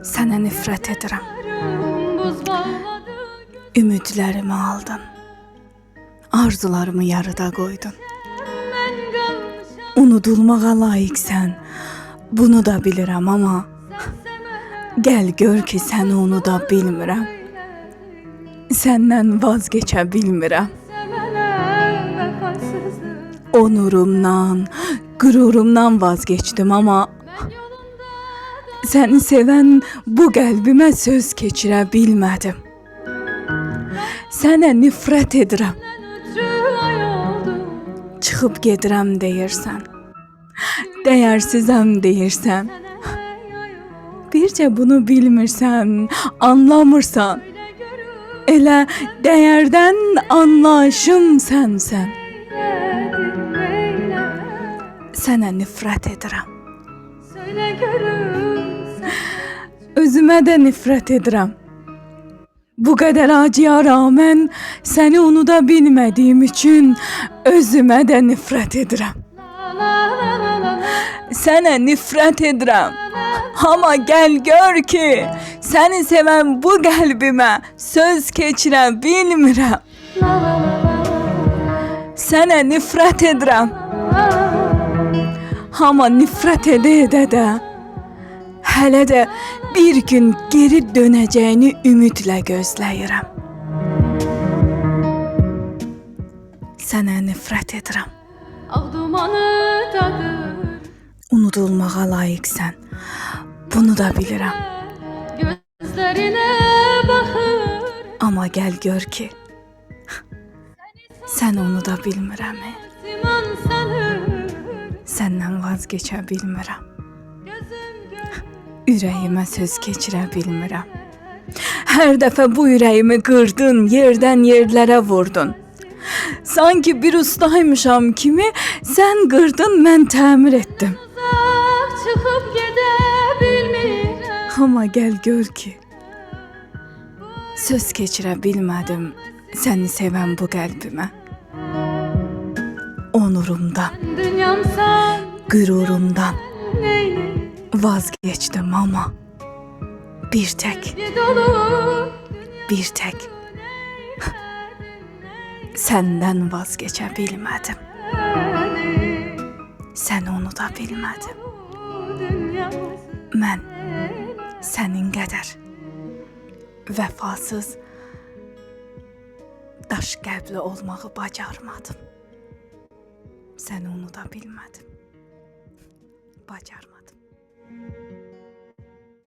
Sənə nifrət edirəm. Ümidlərimi aldın. Arzularımı yarıda qoydun. Unudulmağa layiqsən. Bunu da bilirəm, amma gəl gör ki, səni unuda bilmirəm. Səndən vazgeçə bilmirəm. Onurumdan, qürurumdan vazgeçdim, amma səni sevən bu qəlbimə söz keçirə bilmədim. Sənə nifrət edirəm. Çıxıb gedirəm deyirsən. Dəyərsizəm deyirsən. Bircə bunu bilmirsən, anlamırsan. Elə dəyərdən anlayışım sənsən. Sənə nifrət edirəm. Özümə də nifrət edirəm. Bu qədər acıya rağmen səni unuda bilmədiyim üçün özümə də nifrət edirəm. Sənə nifrət edirəm. Amma gəl gör ki, səni sevən bu qəlbimə söz keçirə bilmirəm. Sənə nifrət edirəm. Amma nifrət edə də hələ də bir gün geri dönəcəyini ümidlə gözləyirəm. Sənə nifrət edirəm. Unudulmağa layiqsən. Bunu da bilirəm. Amma gəl gör ki, səni unuda bilmirəm. Səndən vazgeçə bilmirəm. Ürəyimə söz keçirə bilmirəm. Hər dəfə bu ürəyimi qırdın, yerdən yerlərə vurdun. Sanki bir ustaymışam kimi sən qırdın, mən təmir etdim. Amma gəl gör ki, söz keçirə bilmədim səni sevən bu qəlbimə. Onurumdan, qürurumdan vazgeçdim, amma bir tək səndən vazgeçə bilmədim. Səni unuda bilmədim. Mən sənin qədər vəfasız, daş qəlbli olmağı bacarmadım. Səni unuda bilmədim. Bacarmadım.